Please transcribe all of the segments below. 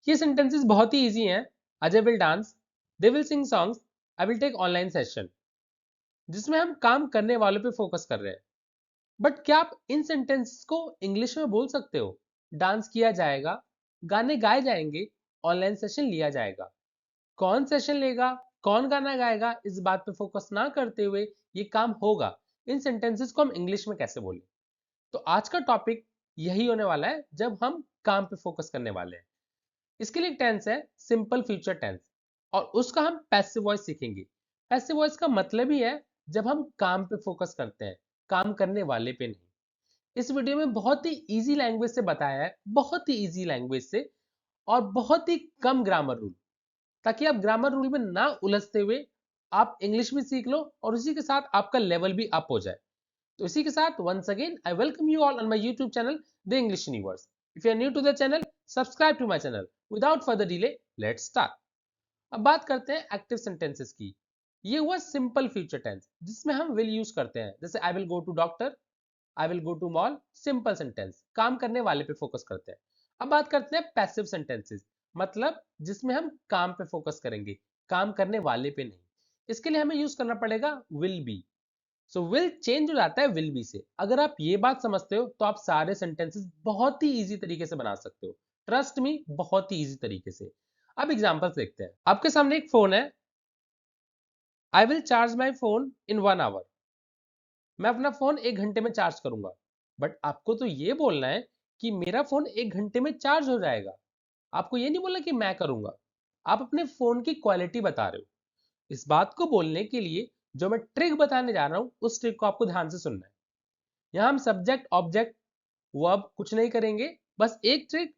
ये सेंटेंसेस बहुत ही इजी हैं। Ajay will dance, they will sing songs, I will take online session, जिसमें हम काम करने वालों पे फोकस कर रहे हैं। बट क्या आप इन सेंटेंसेस को इंग्लिश में बोल सकते हो? डांस किया जाएगा, गाने गाए जाएंगे, ऑनलाइन सेशन लिया जाएगा। कौन सेशन लेगा, कौन गाना गाएगा, इस बात पे फोकस ना करते हुए ये काम होगा, इन सेंटेंसेस को हम इंग्लिश में कैसे बोलें? तो आज का टॉपिक यही होने वाला है जब हम काम पे फोकस करने वाले हैं। इसके लिए एक टेंस है सिंपल फ्यूचर टेंस, और उसका हम पैसिव वॉइस सीखेंगे। पैसिव वॉइस का मतलब ही है जब हम काम पे फोकस करते हैं, काम करने वाले पे नहीं। इस वीडियो में बहुत ही इजी लैंग्वेज से बताया है, बहुत ही इजी लैंग्वेज से, और बहुत ही कम ग्रामर रूल, ताकि आप ग्रामर रूल में ना उलझते हुए आप इंग्लिश भी सीख लो और उसी के साथ आपका लेवल भी अप हो जाए। तो इसी के साथ once again I welcome you all on my YouTube channel the English universe. If you are new to the channel, subscribe to my channel. Without further delay, let's start. अब बात करते हैं एक्टिव सेंटेंसेस की। ये हुआ simple future tense जिसमें हम will use करते हैं, जैसे I will go to doctor, I will go to mall. Simple sentence, काम करने वाले पे फोकस करते हैं। अब बात करते हैं पैसिव सेंटेंसेस, मतलब जिसमें हम काम पे फोकस करेंगे, काम करने वाले पे नहीं। इसके लिए हमें यूज करना पड़ेगा will be. So will change हो जाता है विल बी से। अगर आप ये बात समझते हो तो आप सारे सेंटेंसेस बहुत ही इजी तरीके से बना सकते हो। ट्रस्ट मी, बहुत ही इजी तरीके से। अब एग्जांपल्स देखते हैं। आपके सामने एक फोन है। I will charge my phone in 1 hour. मैं अपना फोन 1 घंटे में चार्ज करूंगा। बट आपको तो ये बोलना है कि मेरा फोन 1 घंटे में चार्ज हो जाएगा। आपको ये नहीं बोलना कि मैं करूंगा। आप अपने फोन की क्वालिटी बता रहे हो। इस बात को बोलने के लिए जो मैं ट्रिक बताने जा रहा हूं, उस ट्रिक को आपको ध्यान से सुनना है। यहां हम सब्जेक्ट ऑब्जेक्ट वर्ब कुछ नहीं करेंगे, बस एक ट्रिक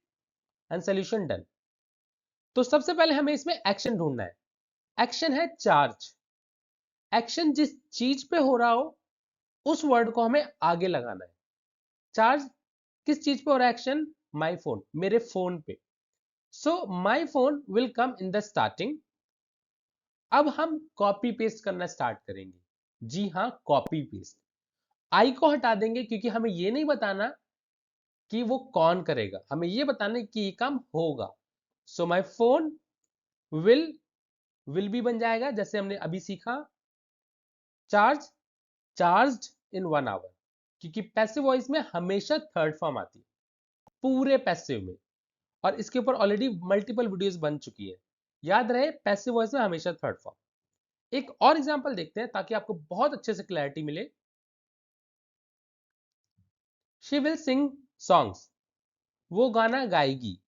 एंड सोल्यूशन डन। तो सबसे पहले हमें इसमें एक्शन ढूंढना है। एक्शन है चार्ज। एक्शन जिस चीज पे हो रहा हो उस वर्ड को हमें आगे लगाना है। चार्ज किस चीज पे हो रहा है एक्शन? माई फोन, मेरे फोन पे। So my phone will come in the starting. अब हम कॉपी पेस्ट करना स्टार्ट करेंगे। जी हाँ, कॉपी पेस्ट। आई को हटा देंगे क्योंकि हमें ये नहीं बताना कि वो कौन करेगा, हमें ये बताना कि ये काम होगा। सो माई फोन विल, विल भी बन जाएगा जैसे हमने अभी सीखा। चार्ज, चार्ज्ड इन 1 आवर, क्योंकि पैसिव वॉइस में हमेशा थर्ड फॉर्म आती है पूरे पैसिव में, और इसके ऊपर ऑलरेडी मल्टीपल वीडियोस बन चुकी है। याद रहे, पैसिव वॉइस में हमेशा थर्ड फॉर्म। एक और एग्जांपल देखते हैं ताकि आपको बहुत अच्छे से क्लैरिटी मिले। शी विल सिंग सॉन्ग्स, वो गाना गाएगी।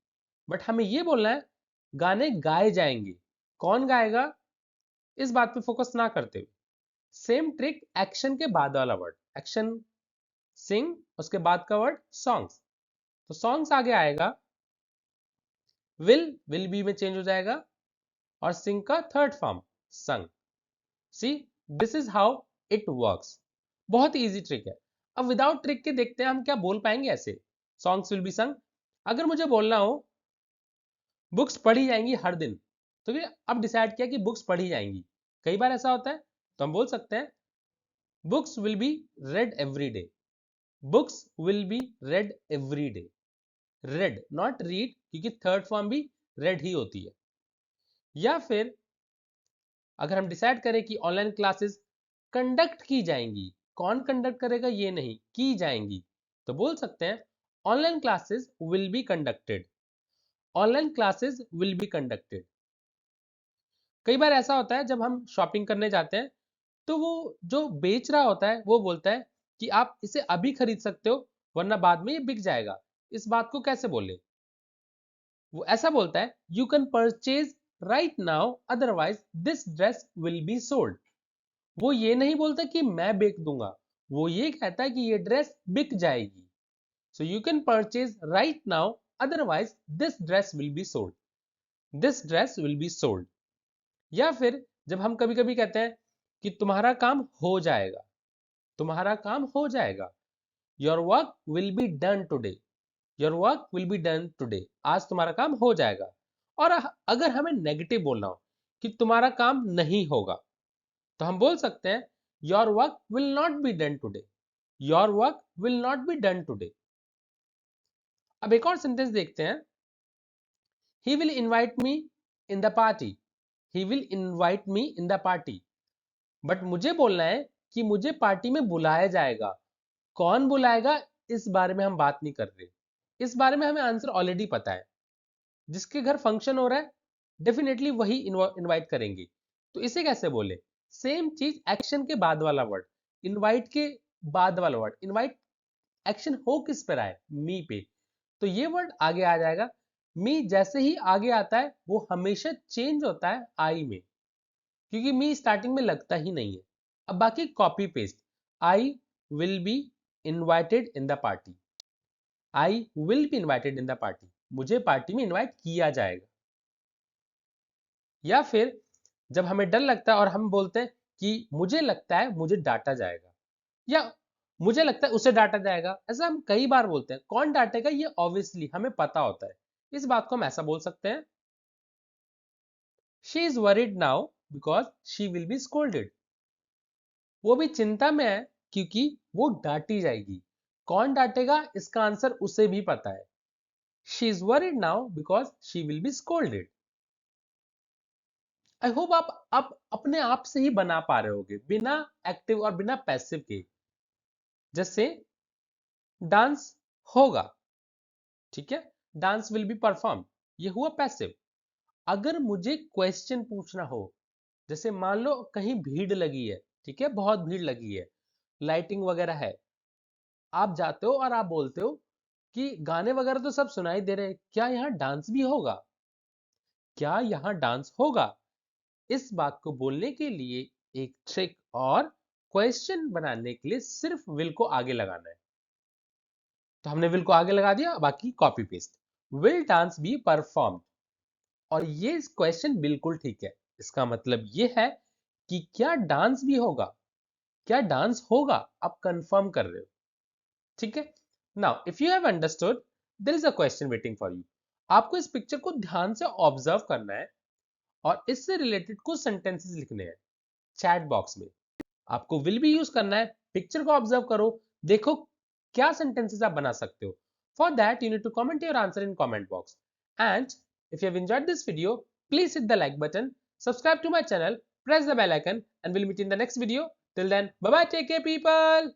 बट हमें ये बोलना है गाने गाए जाएंगे। कौन गाएगा, इस बात पे फोकस ना करते हुए सेम ट्रिक, एक्शन के बाद वाला वर्ड। एक्शन सिंग, उसके बाद का वर्ड सॉन्ग्स। तो सॉन्ग्स आगे आएगा, विल बी में चेंज हो जाएगा, और सिंग का थर्ड फॉर्म संग। See, this is how it works. बहुत इजी ट्रिक है। अब विदाउट ट्रिक के देखते हैं हम क्या बोल पाएंगे ऐसे। सॉन्ग्स विल बी संग, अगर मुझे बोलना हो बुक्स पढ़ी जाएंगी हर दिन, तो फिर अब डिसाइड किया कि बुक्स पढ़ी जाएंगी। कई बार ऐसा होता है, तो हम बोल सकते हैं books will be red every day. Books will be red every day. Red, not read, क्योंकि थर्ड फॉर्म भी रेड ही होती है। या फिर अगर हम डिसाइड करें कि ऑनलाइन क्लासेस कंडक्ट की जाएंगी, कौन कंडक्ट करेगा ये नहीं, की जाएंगी, तो बोल सकते हैं online classes will be conducted. Online classes will be conducted. कई बार ऐसा होता है जब हम शॉपिंग करने जाते हैं, तो वो जो बेच रहा होता है वो बोलता है कि आप इसे अभी खरीद सकते हो वरना बाद में ये बिक जाएगा। इस बात को कैसे बोले? वो ऐसा बोलता है you can purchase right now, otherwise this dress will be sold. वो ये नहीं बोलता कि मैं बेच दूंगा, वो ये कहता है कि ये ड्रेस बिक जाएगी। So you can purchase right now, otherwise this dress will be sold. This dress will be sold. या फिर जब हम कभी कभी कहते हैं कि तुम्हारा काम हो जाएगा, तुम्हारा काम हो जाएगा, your work will be done today. Your work will be done today, आज तुम्हारा काम हो जाएगा। और अगर हमें नेगेटिव बोलना हो कि तुम्हारा काम नहीं होगा, तो हम बोल सकते हैं your work will not be done today. Your work will not be done today. अब एक और सेंटेंस देखते हैं। he will invite me in the party, he will invite me in the party। But मुझे बोलना है कि मुझे पार्टी में बुलाया जाएगा। कौन बुलाएगा इस बारे में हम बात नहीं कर रहे, इस बारे में हमें आंसर ऑलरेडी पता है। जिसके घर फंक्शन हो रहा है डेफिनेटली वही इनवाइट करेंगे। तो इसे कैसे बोले? सेम चीज एक्शन के बाद वाला वर्ड, इनवाइट के बाद वाला वर्ड। इनवाइट एक्शन हो किस पर आए? मी पे। तो ये वर्ड आगे आ जाएगा। मी जैसे ही आगे आता है वो हमेशा चेंज होता है आई में, क्योंकि मी स्टार्टिंग में लगता ही नहीं है। अब बाकी copy paste, I will be invited in the party, I will be invited in the party, मुझे पार्टी में इनवाइट किया जाएगा। या फिर जब हमें डर लगता है और हम बोलते हैं कि मुझे लगता है मुझे डांटा जाएगा, या मुझे लगता है उसे डांटा जाएगा, ऐसा हम कई बार बोलते हैं। कौन डांटेगा ये ऑब्वियसली हमें पता होता है। इस बात को हम ऐसा बोल सकते हैं, she is worried now because she will be scolded. वो भी चिंता में है क्योंकि वो डांटी जाएगी। कौन डांटेगा इसका आंसर उसे भी पता है। She is worried now because she will be scolded. I hope आप अपने आप से ही बना पा रहे होगे बिना एक्टिव और बिना पैसिव के। जैसे डांस होगा, ठीक है, डांस विल बी परफॉर्म, ये हुआ पैसिव। अगर मुझे क्वेश्चन पूछना हो, जैसे मान लो कहीं भीड़ लगी है, ठीक है, बहुत भीड़ लगी है, लाइटिंग वगैरह है, आप जाते हो और आप बोलते हो कि गाने वगैरह तो सब सुनाई दे रहे हैं, क्या यहाँ डांस भी होगा? क्या यहाँ डांस होगा? इस बात को बोलने के लिए एक ट्रिक और क्वेश्चन बनाने के लिए सिर्फ विल को आगे लगाना है। तो हमने विल को आगे लगा दिया, बाकी copy paste. Will dance be perform, और ये क्वेश्चन बिल्कुल ठीक है। इसका मतलब ये है कि क्या डांस भी होगा, क्या डांस होगा, आप कंफर्म कर रहे हो, ठीक है। Now if you have understood, there is a question waiting for you. आपको इस पिक्चर को ध्यान से ऑब्जर्व करना है और इससे रिलेटेड कुछ सेंटेंसेस लिखने हैं चैट बॉक्स में। आपको विल भी यूज करना है, पिक्चर को ऑब्जर्व करो, देखो क्या सेंटेंसेस आप बना सकते हो। For that you need to comment your answer in comment box. And if you have enjoyed this video, please hit the like button, subscribe to my channel, press the bell icon, and we'll meet in the next video. Till then, bye bye, take care people.